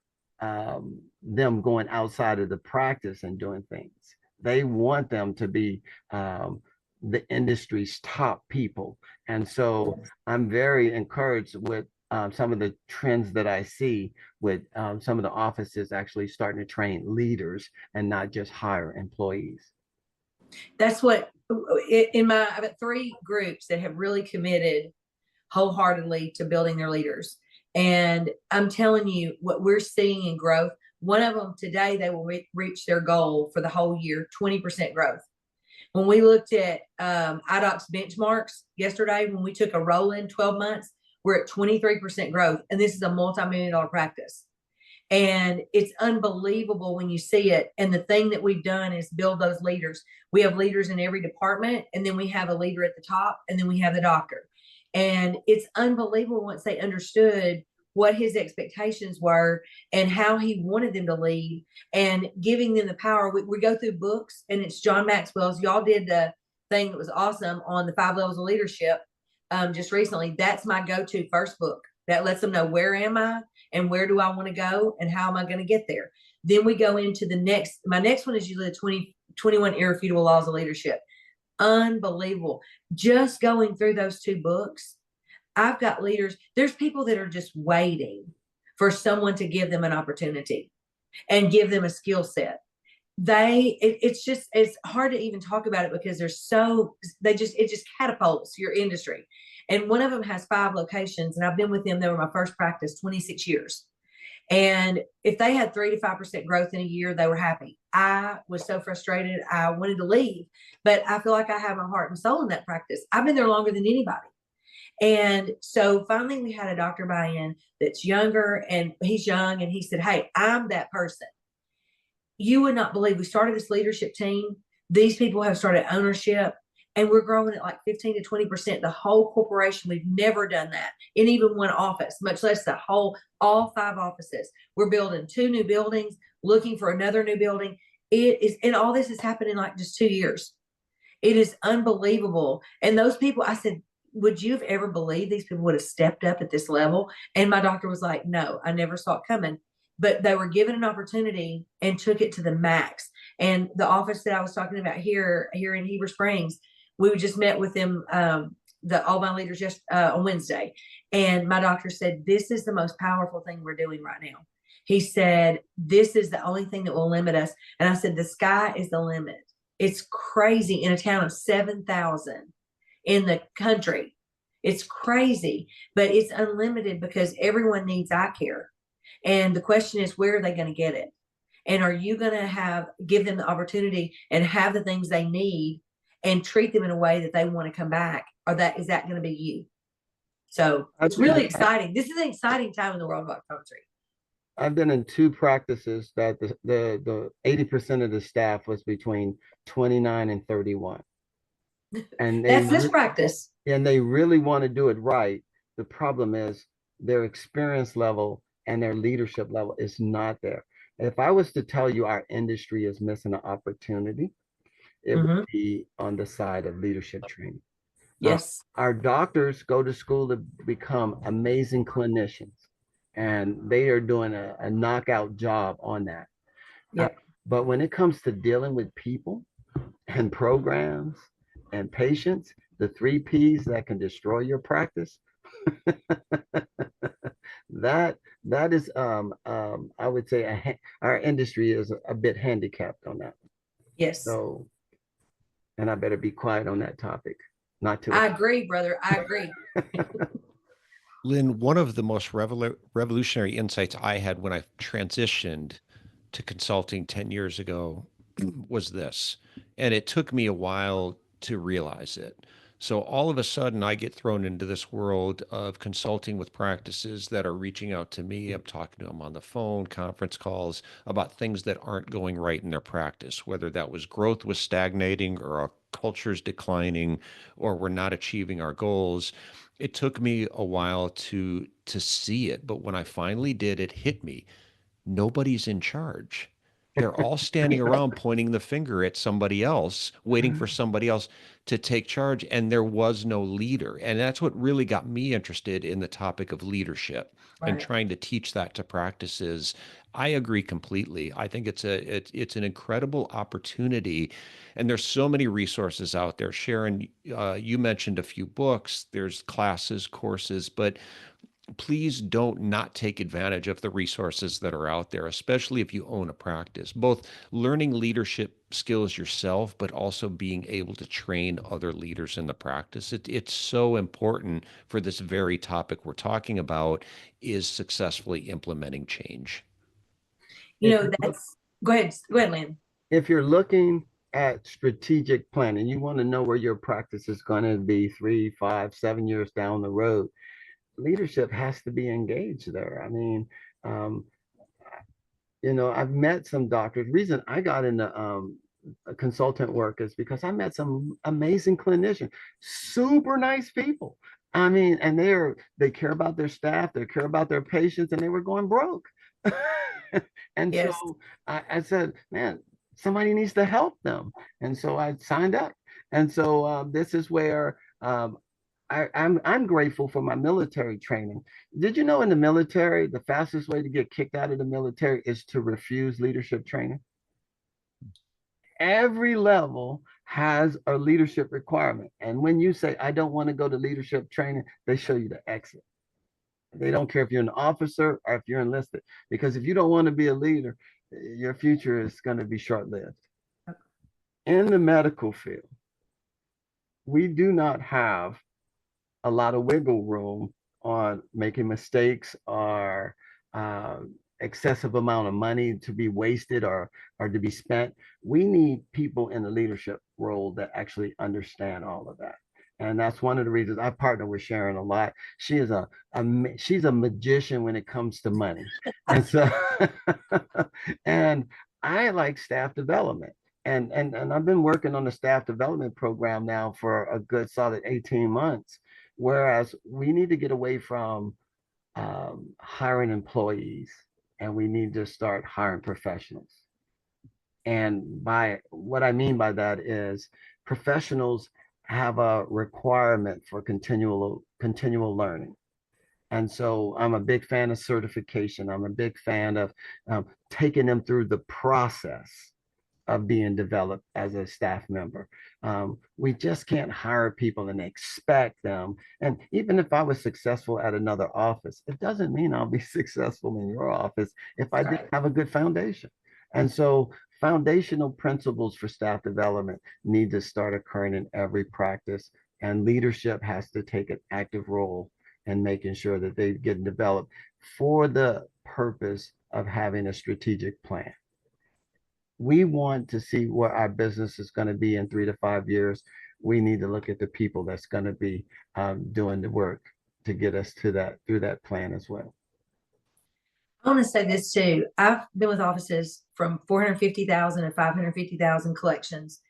them going outside of the practice and doing things. They want them to be the industry's top people. And so I'm very encouraged with some of the trends that I see with some of the offices actually starting to train leaders and not just hire employees. That's what I've got three groups that have really committed wholeheartedly to building their leaders. And I'm telling you what we're seeing in growth. One of them today, they will reach their goal for the whole year, 20% growth. When we looked at IDOC's benchmarks yesterday, when we took a roll in 12 months, we're at 23% growth. And this is a multi-million-dollar practice. And it's unbelievable when you see it. And the thing that we've done is build those leaders. We have leaders in every department, and then we have a leader at the top, and then we have the doctor. And it's unbelievable once they understood what his expectations were and how he wanted them to lead and giving them the power. We go through books, and it's John Maxwell's. Y'all did the thing that was awesome on the 5 levels of leadership just recently. That's my go-to first book. That lets them know where am I and where do I want to go and how am I going to get there. Then we go into my next one is usually the 21 irrefutable laws of leadership. Unbelievable. Just going through those 2 books, I've got leaders. There's people that are just waiting for someone to give them an opportunity and give them a skill set. It's hard to even talk about it because it just catapults your industry. And one of them has 5 locations, and I've been with them. They were my first practice, 26 years. And if they had 3 to 5% growth in a year, they were happy. I was so frustrated. I wanted to leave, but I feel like I have my heart and soul in that practice. I've been there longer than anybody. And so finally we had a doctor buy in that's younger, and he's young, and he said, "Hey, I'm that person." You would not believe, we started this leadership team. These people have started ownership, and we're growing at like 15 to 20%. The whole corporation, we've never done that in even one office, much less all 5 offices. We're building 2 new buildings, looking for another new building. And all this has happened in like just 2 years. It is unbelievable. And those people, I said, would you have ever believed these people would have stepped up at this level? And my doctor was like, no, I never saw it coming. but they were given an opportunity and took it to the max. And the office that I was talking about here in Heber Springs, we just met with them, all my leaders just on Wednesday. And my doctor said, this is the most powerful thing we're doing right now. He said, this is the only thing that will limit us. And I said, the sky is the limit. It's crazy in a town of 7,000 in the country. It's crazy, but it's unlimited because everyone needs eye care. And the question is, where are they going to get it? And are you going to give them the opportunity and have the things they need and treat them in a way that they want to come back? Or is that going to be you? So it's really exciting. This is an exciting time in the world of optometry. I've been in 2 practices that the 80% of the staff was between 29 and 31. And that's this practice. And they really want to do it right. The problem is their experience level and their leadership level is not there. If I was to tell you our industry is missing an opportunity, it would be on the side of leadership training. Yes. Our doctors go to school to become amazing clinicians, and they are doing a knockout job on that. Yep. But when it comes to dealing with people and programs and patients, the 3 Ps that can destroy your practice, that is I would say our industry is a bit handicapped on that. Yes. So, and I better be quiet on that topic. I agree, brother. I agree. Lynn, one of the most revolutionary insights I had when I transitioned to consulting 10 years ago was this, and it took me a while to realize it. So all of a sudden, I get thrown into this world of consulting with practices that are reaching out to me. I'm talking to them on the phone, conference calls about things that aren't going right in their practice, whether that was growth was stagnating or our culture's declining or we're not achieving our goals. It took me a while to see it, but when I finally did, it hit me. Nobody's in charge. They're all standing around pointing the finger at somebody else, waiting for somebody else to take charge. And there was no leader. And that's what really got me interested in the topic of leadership and trying to teach that to practices. I agree completely. I think it's an incredible opportunity. And there's so many resources out there. Sharon, you mentioned a few books. There's classes, courses, but please don't not take advantage of the resources that are out there, especially if you own a practice, both learning leadership skills yourself, but also being able to train other leaders in the practice. It's so important for this very topic we're talking about, is successfully implementing change. Go ahead, Lynn. If you're looking at strategic planning, you want to know where your practice is going to be 3, 5, 7 years down the road. Leadership has to be engaged there. I mean, I've met some doctors. The reason I got into consultant work is because I met some amazing clinicians, super nice people. I mean, and they care about their staff, they care about their patients, and they were going broke. And yes. So I said, man, somebody needs to help them. And so I signed up. And so this is where I'm grateful for my military training. Did you know in the military, the fastest way to get kicked out of the military is to refuse leadership training? Every level has a leadership requirement. And when you say, I don't want to go to leadership training, they show you the exit. They don't care if you're an officer or if you're enlisted, because if you don't want to be a leader, your future is going to be short-lived. In the medical field, we do not have a lot of wiggle room on making mistakes or excessive amount of money to be wasted or to be spent. We need people in the leadership role that actually understand all of that. And that's one of the reasons I partner with Sharon a lot. She is she's a magician when it comes to money. And so, and I like staff development. And I've been working on the staff development program now for a good solid 18 months. Whereas we need to get away from hiring employees, and we need to start hiring professionals. And by what I mean by that is professionals have a requirement for continual learning. And so I'm a big fan of certification. I'm a big fan of taking them through the process of being developed as a staff member. We just can't hire people and expect them. And even if I was successful at another office, it doesn't mean I'll be successful in your office if I didn't have a good foundation. And so foundational principles for staff development need to start occurring in every practice, and leadership has to take an active role in making sure that they get developed for the purpose of having a strategic plan. We want to see where our business is going to be in 3 to 5 years. We need to look at the people that's going to be doing the work to get us to that, through that plan as well. I want to say this too. I've been with offices from 450,000 and 550,000 collections,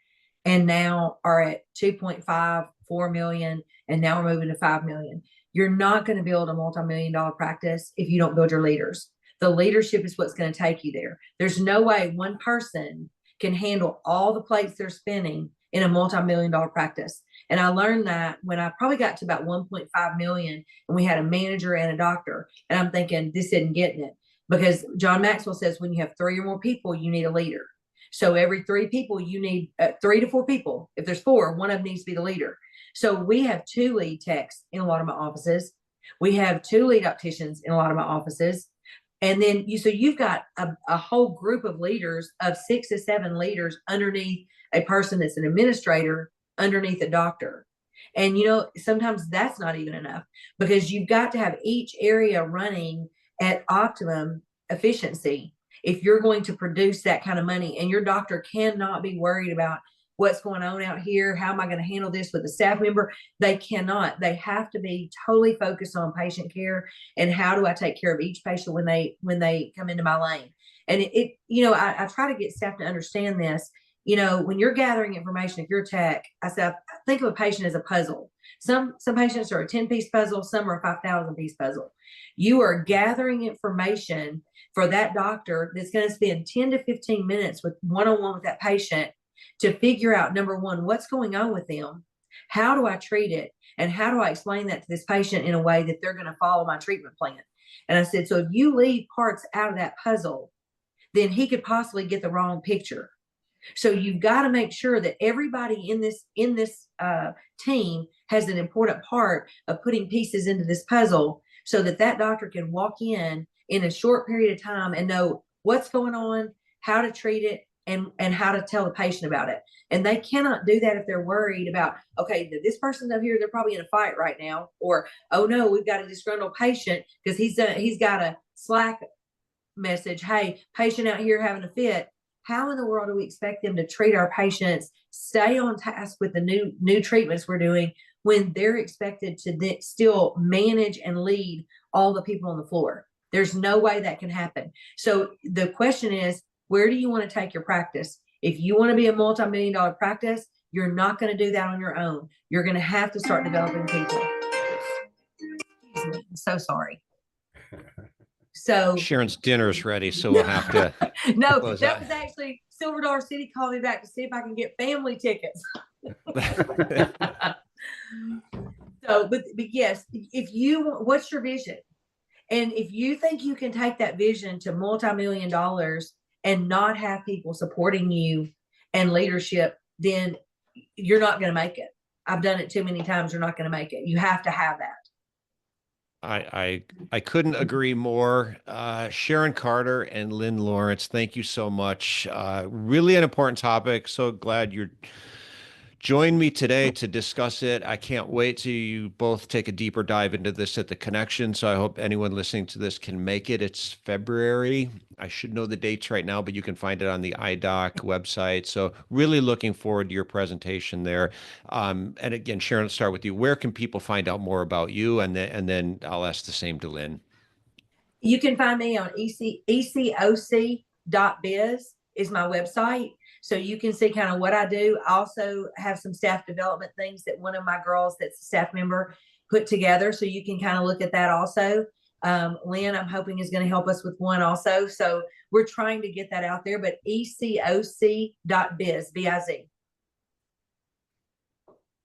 and now are at 2.5, 4 million, and now we're moving to 5 million. You're not going to build a multi-million-dollar practice if you don't build your leaders. The leadership is what's going to take you there. There's no way one person can handle all the plates they're spinning in a multi-million-dollar practice. And I learned that when I probably got to about 1.5 million, and we had a manager and a doctor, and I'm thinking, this isn't getting it. Because John Maxwell says when you have 3 or more people, you need a leader. So every 3 people, you need 3 to 4 people. If there's 4, one of them needs to be the leader. So we have 2 lead techs in a lot of my offices. We have 2 lead opticians in a lot of my offices. And then you've got a whole group of leaders of 6 to 7 leaders underneath a person that's an administrator, underneath a doctor. And, sometimes that's not even enough, because you've got to have each area running at optimum efficiency if you're going to produce that kind of money. And your doctor cannot be worried about what's going on out here. How am I going to handle this with a staff member? They cannot. They have to be totally focused on patient care and how do I take care of each patient when they come into my lane. And I try to get staff to understand this. When you're gathering information, if you're tech, I said, think of a patient as a puzzle. Some patients are a 10-piece puzzle, some are a 5,000-piece puzzle. You are gathering information for that doctor that's going to spend 10 to 15 minutes with one-on-one with that patient to figure out, number one, what's going on with them, how do I treat it, and how do I explain that to this patient in a way that they're going to follow my treatment plan. And I said, so if you leave parts out of that puzzle, then he could possibly get the wrong picture. So you've got to make sure that everybody in this team has an important part of putting pieces into this puzzle, so that doctor can walk in a short period of time and know what's going on, how to treat it, and how to tell the patient about it. And they cannot do that if they're worried about, okay, this person's up here, they're probably in a fight right now, or, oh no, we've got a disgruntled patient because he's got a Slack message, hey, patient out here having a fit. How in the world do we expect them to treat our patients, stay on task with the new treatments we're doing, when they're expected to still manage and lead all the people on the floor? There's no way that can happen. So the question is, where do you want to take your practice? If you want to be a multi-million-dollar practice, you're not going to do that on your own. You're going to have to start developing people. Excuse me, I'm so sorry. So Sharon's dinner's ready, so we'll have to. No, that was actually Silver Dollar City called me back to see if I can get family tickets. So, but yes, what's your vision? And if you think you can take that vision to multi-million dollars and not have people supporting you and leadership, then you're not going to make it. I've done it too many times. You're not going to make it. You have to have that. I couldn't agree more. Sharon Carter and Lynn Lawrence, thank you so much. Really an important topic. So glad you're joined me today to discuss it. I can't wait till you both take a deeper dive into this at the Connection. So I hope anyone listening to this can make it. It's February. I should know the dates right now, but you can find it on the IDOC website. So really looking forward to your presentation there. And again, Sharon, let's start with you. Where can people find out more about you? And then I'll ask the same to Lynn. You can find me on ecoc.biz is my website. So you can see kind of what I do. I also have some staff development things that one of my girls that's a staff member put together. So you can kind of look at that also. Lynn, I'm hoping, is going to help us with one also. So we're trying to get that out there, but ecoc.biz, B-I-Z.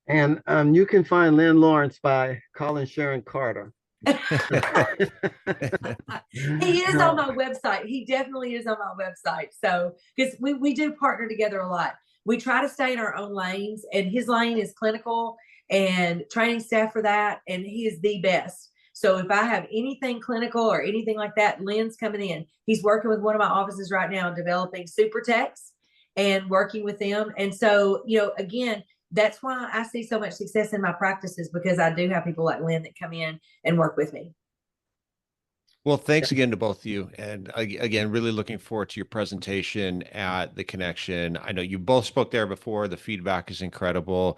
And you can find Lynn Lawrence by calling Sharon Carter He is No. on my website. He definitely is on my website. So, because we do partner together a lot. We try to stay in our own lanes, and his lane is clinical and training staff for that. And he is the best. So if I have anything clinical or anything like that, Lynn's coming in. He's working with one of my offices right now, developing super techs and working with them. And so, again, that's why I see so much success in my practices, because I do have people like Lynn that come in and work with me. Well, thanks again to both of you. And again, really looking forward to your presentation at the Connection. I know you both spoke there before. The feedback is incredible.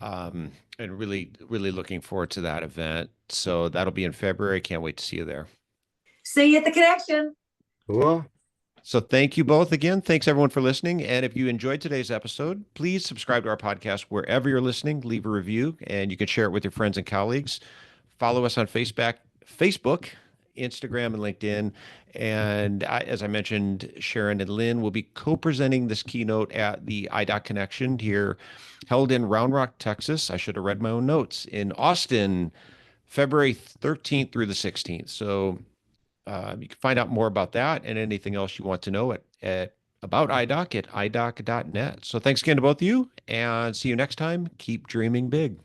And really, really looking forward to that event. So that'll be in February. Can't wait to see you there. See you at the Connection. Cool. So thank you both again. Thanks everyone for listening. And if you enjoyed today's episode, please subscribe to our podcast wherever you're listening, leave a review, and you can share it with your friends and colleagues. Follow us on Facebook, Instagram, and LinkedIn. And as I mentioned, Sharon and Lynn will be co-presenting this keynote at the IDOC Connection here, held in Round Rock, Texas. I should have read my own notes. In Austin, February 13th through the 16th. So you can find out more about that and anything else you want to know about IDOC at idoc.net. So thanks again to both of you, and see you next time. Keep dreaming big.